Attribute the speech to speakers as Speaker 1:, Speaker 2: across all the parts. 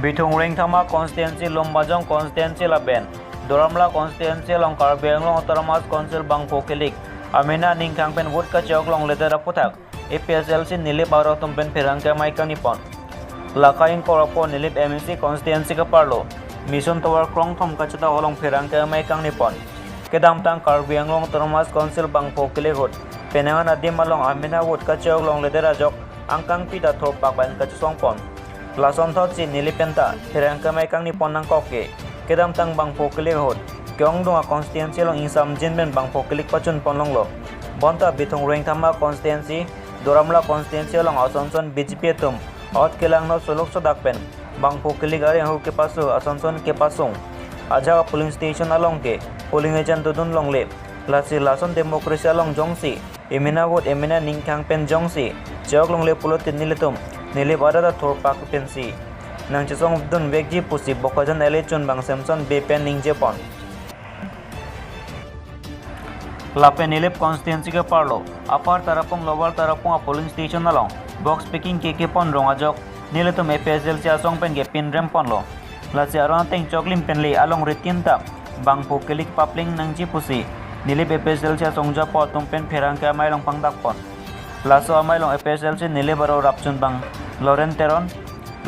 Speaker 1: Bitung ring thama constituency Lumbajong constituency laben Doramla constituency long Karbiang long Taramas council bang pokilik Amina ningkang pen wood ka chok long leather putak APSLC nilip baro tumpen pirangka maikang nipon Lakain korapo nilip MNC constituency ka parlo Mission Tower krong thom ka chata olong pirangka maikang nipon Kedam tang Karbiang long Taramas council bang pokilik hot Penangan adim along Amina wood ka chok long leather ajok angkang pita thop pakban ka chusong pon Lason thot si nilipenta pirangka maikang nipon nang koke Kedam tang bang pokilik hot Kyong dunga constituency long insam jinben bang pokilik pachun ponlong lo Bonta bitung ring thama constituency Doramla constituency long Asonson BJP tum Ot kelang no suluk sodakpen bang pokilik are hu ke pasu Asonson ke pasung Aja polling station along ke polling agent dudun long le Lasi lason demokrasi along jongsi Emina wot emina ningkang pen jongsi Jok long le pulotin nilitum Nilip ada thorpak pensi Nang chisong dun vekji pusi bokajan elechun bang Samson bepen ning Japan Lape nilip constituency ke parlo Apar tarapong lower tarapong polling station along Box picking keke pon rong ajok Nilitum APSL si asong pen ke pin rem pon lo Lasi aron teng choklim pen le along ritinta Bang pokilik papling nang ji pusi Nilip APSL si asong japo tum pen perang ke amay long pangdak pon Laso amay long APSL si nilip baro rapchun bang Lauren Teron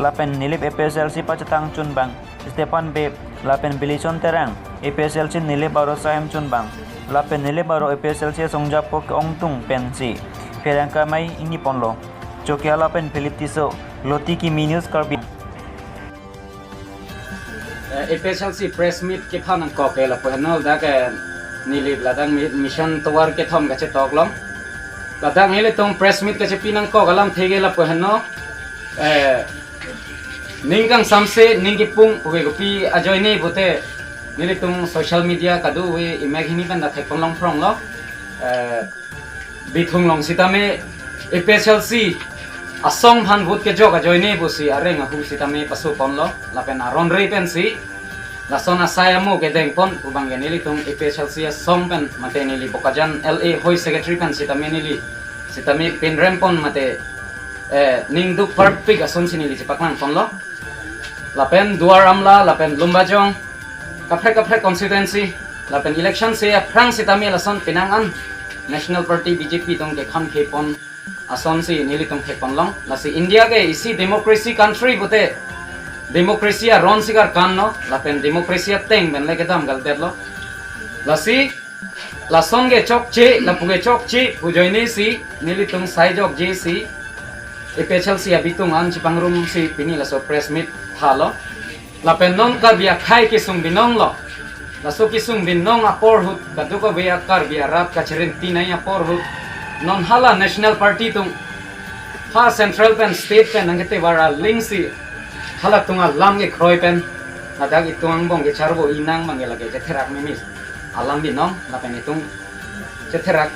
Speaker 1: Lapen nilip APSLC pacatang chunbang Stefan B Lapen Bilison Terang APSLC nilip baro Sahem chunbang Lapen nilip baro APSLC songjapo ke ongtung pensi Perang kamay ini ponlo Chokia lapen Philip Tiso Lotiki Minus Karbi
Speaker 2: APSLC press meet ke phanang ko ke la pohanol da ke nilip ladang mission tower ke thom ga che toklom ladang hele tong press meet ke che pinang ko galam thege la pohano ningkang samse ningki pung uwe gopi ajoy ne bote nili tung social media kadu we imagine kan da thepong long from lo bithung long sitame APSLC asong han bot ke jog ajoy ne bosi areng hu sitame pasu pon lo lapen aron re pensi lasona saya mo ke deng pon ubang nili tung APSLC asong pen mate nili bokajan LA hoi secretary pen sitame nili sitame pin rempon mate ning duk perfect ason sinili cipaklang pon lo lapen duar amla lapen lumbajong kapre constituency lapen election se prang sitami lason pinangan national party BJP tong ke khan ke pon ason si nili tong ke pon long lasi india ke isi democracy country bote democracy a ron sigar kan no lapen democracy a teng ben le ke dam gal det lo lasi lason ge chok che lapuge chok che pujoini si nili tong sai jok je si APSLC abitung an chipangrum si pini la so press meet halo la penon ka bia khai ki sung binong lo la so ki sung binong apor hut kadu ko bia kar bia rap ka cherin tinai apor hut non hala national party tung ha central pen state pen angete wara lingsi hala tunga lam ge kroi pen adag itung bong ge charbo inang mangela ge therak mimis alam binong la pen itung therak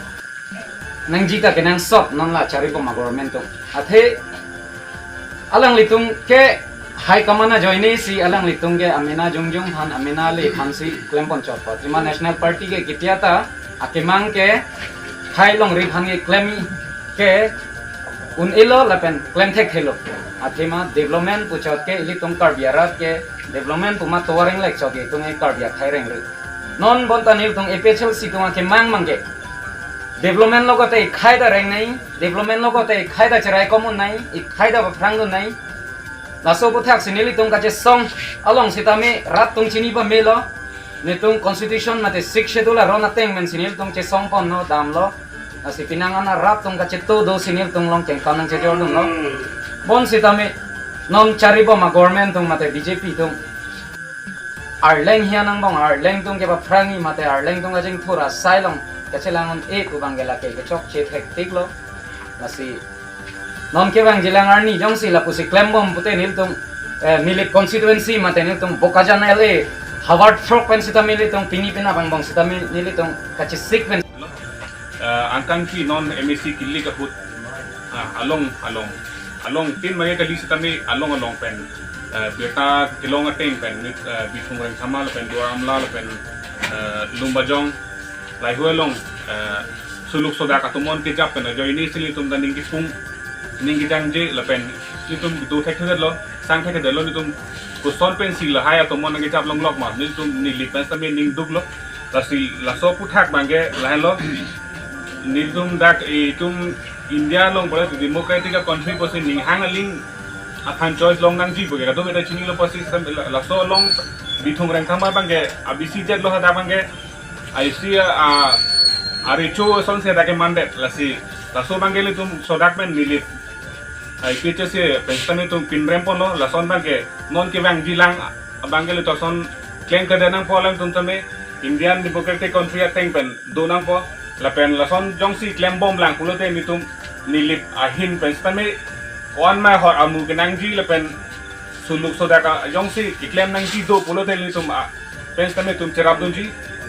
Speaker 2: nang jita ke nang sop non la chari ko ma government tung athe alang litung ke Hai kamana joini si alang litung ke amina jungjung han amina le phansi klempon chotpa tima national party ke kitiata akimang ke hai long ri phange klemi ke un ilo lapen klem thek thelo athima development puchot ke litung karbiara ke development puma towaring lek choke tung e karbia khaireng ri non bonta nil tung APSLC tung ke mang mangge development logote khaida reng nai development logote khaida cherai komun nai I khaida phrang do nai laso puthak sinili tung ka che song along sitame rat tung chini ba melo netung constitution mate 6 schedule rona teng men sinil tung che song pon no dam lo asi pinangana rat tung ka che to do sinil tung long keng kanang che jor dum no bon sitame non charibo ma government tung mate BJP tung arleng hianang bong arleng tung ke ba phrangi mate arleng tung ka jing thura sailong kachelangon e kubangela ke chok che hektik lo asi non ke bang jilang arni jong si la pusi klembom pute nil tung milit constituency mate nil tung bokajan LA Harvard frog pen sita milit tung pini pina bang bang sita milit tung kache sik pen
Speaker 3: angkan ki non MSC kili ka put along tin mage kali sita mi along pen beta kilong ateng pen bitung reng sama pen dua amla pen lumbajong lai huelong suluk soda katumon ke jap pen jo ini sili tum daning ki pung ning gidang je la pen nitum do thek thek lo sang thek thek lo nitum ko son pen si la haya to mon ngi chap long lok ma nitum ni li pen sami ning dug lo la si la so puthak bange la lo nitum dak itum India long boleh democratic country posi ning hangaling akan choice long nang ji boge ka do beta chini lo posi la so long bithung rang thamar bange abisi jet lo hada bange aisia aricho son se dake mandet la si la so bange le tum sodak men nilip ai piche se pensame tum pinrem pono la son bange non ke bang jilang bange le to son claim ka denang polang tum tame Indian democratic country ateng pen donang po la pen la son jong si claim bom lang pulo te nitum nilip ahin pensame on my hot amu kenang ji la pen suluk sodaka jong si claim nang ji do pulo te nitum pensame tum cerap dun ji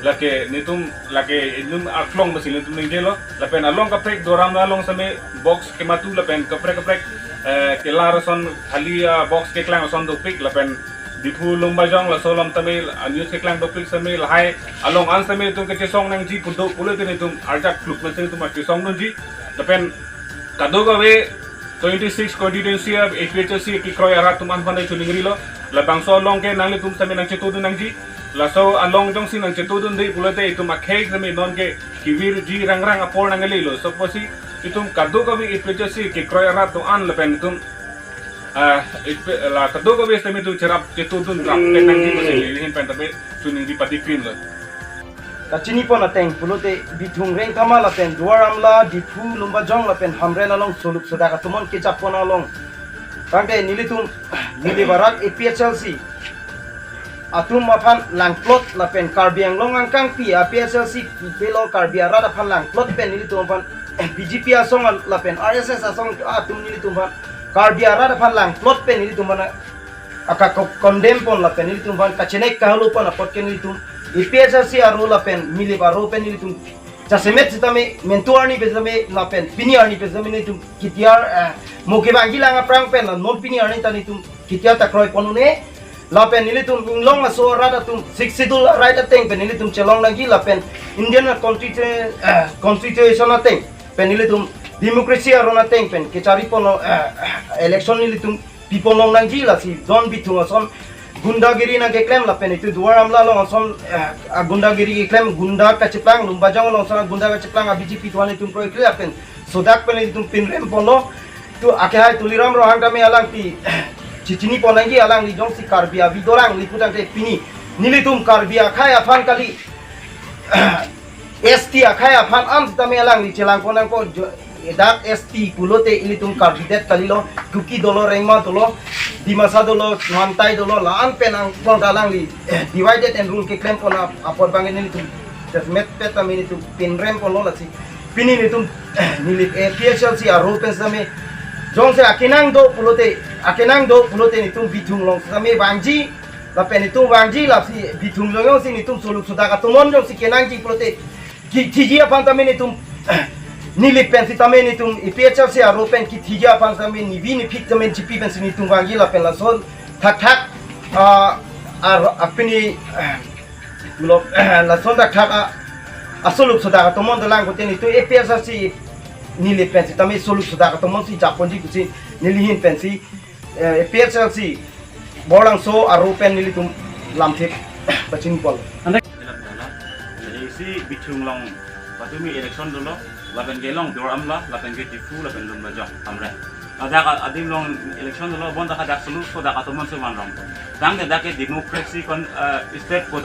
Speaker 3: lake nitum lake num aklong mesin nitum ningjelo la pen along kaprek doram la long same box ke matu la pen kaprek ke lar son khali box ke klang son do pik la pen dipu lomba jong la solom tamil news ke klang do pik same la hai along an same tum ke song nang ji pudo pulo te nitum arjak kluk mesin tum ke song dun ji la pen kado ga we 26 constituency of HPHC ki kroy arat tum an pandai chulingri lo la bangso long ke nang le tum same nang chetu dun nang ji la so along jong sin nang chetu dun dei pulo te itum akhek same non ke kivir ji rang rang apor nang le lo so posi itum kado ga we HPHC ki kroy arat tum an le pen itum la kado ga we same tu cerap chetu dun rap pen nang ji posi lihin pen tabe chuning di pati cream lo
Speaker 4: Kacini pon ateng pulote bithung reng kama la pen duaram la dipu lumba jong la pen hamre la long soluk sodaka tumon ke japona long bangde nilitum nili barak APHLC atum mapan lang plot la pen karbiang long angkang pi APHLC pelo karbiara da pan lang plot pen nilitum pan BJP asong la pen RSS asong atum nilitum pan karbiara da pan lang plot pen nilitum pan aka condemn pon la pen nilitum pan kachenek kahlu pon apot ken nilitum IPHC aro la pen mili baro pen ni tum jasemet sitame mentor ni bezame la pen piniar ni bezame ni tum kitiar moke bangi langa prang pen la non piniar ni tani tum kitiar takroi ponune la pen ni tum long la so rada tum sixidul right ateng pen ni tum chelong lagi la pen Indian constitution ateng pen ni tum democracy aro na teng pen kechari pono election ni tum people long lagi la si don bitung son gundagiri na ke claim la pen itu duaram la long son gundagiri ke claim gunda ka cheplang lumba jang long son gunda ka cheplang BJP tuan itu pro clear pen sodak pen itu pin rem polo tu akhai tuliram ro hang dame alang ti cicini ponangi alang li jong si karbia vidorang li putang te pini nilitum karbia khai afan kali ST akhai afan am dame alang li chelang ponang ko dak ST pulote ilitum karbidet kalilo kuki dolo rengma dolo dimasa dolo mantai dolo laan penang pon dalang li divided and rule ke claim pona apor bangen ilitum jasmet peta mini tu pinrem polo la si pini nitum nilik PHLC aro pensame jong se akinang do pulote nitum bitung long same bangji la penitum bangji la si bitung long si nitum soluk sudaka tumon jong si kenang ji pulote tiji apan tame nitum nilip pen si tamen itum IPHLC aro pen ki thiga pan tamen ni vini phik tamen chipi pen sini tum wangi la pen la son thak apini lo la son thak asoluk soda to mon dalang ko teni to IPHLC nilip pen si tamen soluk soda to mon si japonji kusi nilihin pen si IPHLC bolang so aro pen nilitum lamthik bachin pol
Speaker 5: si bichung long patumi election dulu lapen gelong doram la lapen ge difu lapen lum bajong amre ada ka adim long election dulu bon dak dak sulu so dak atomon se wan rom dang de dak democracy kon state ko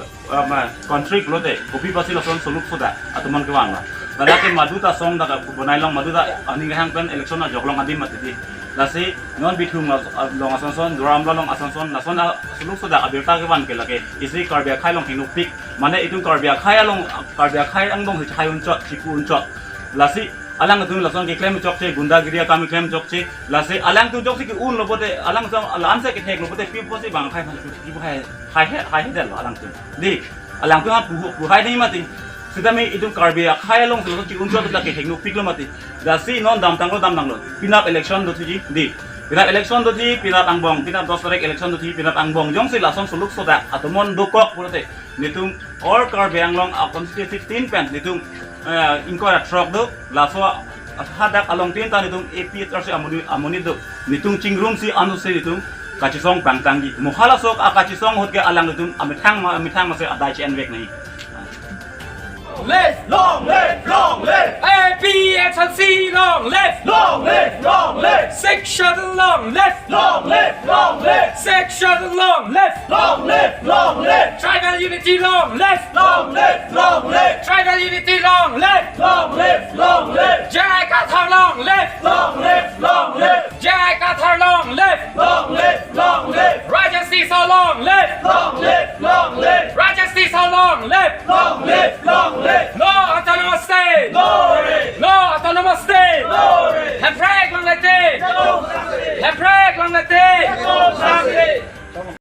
Speaker 5: country blote kopi pasi lo son sulu so dak atomon ke wan la dak maduta song dak bonai long maduta ani hang pen election na joglong adim matidi lasi non bitung long asonson doram la long asonson na son sulu so dak abirta ke wan ke lake isi karbia khai long hinu pik mana itu karbia khai ang dong khai unchot chiku unchot lasi alang tu lason ke claim chok che gunda giria kami claim chok che lasi alang tu chok che ki un lobote alang sam alan se ke thek lobote pi posi bang khai hai del alang tu di alang tu ha pu hai nei mati sidame itu karbia khai long tu ki un chok la ke thek no pik lo mati lasi non dam tang lo pinap election do ji di pinap election do ji pinap angbong pinap dosrek election do ji pinap angbong jong si lason suluk soda atomon dokok pulote nitum or karbia long constituency 16 pen nitum inko truck do laso hadak along tin ta nitung APSRC amoni do nitung chingrum si anu se nitung kachisong pangtangi mukhala sok akachisong hot ke alang nitung amithang ma se adai chen vek nahi
Speaker 6: Live, long live, long live. APSLC, long live, long live, long live. Section long live, long live, long live. Section long live, long live, long live. Tribal unity long live, long live, long live. Tribal unity long live.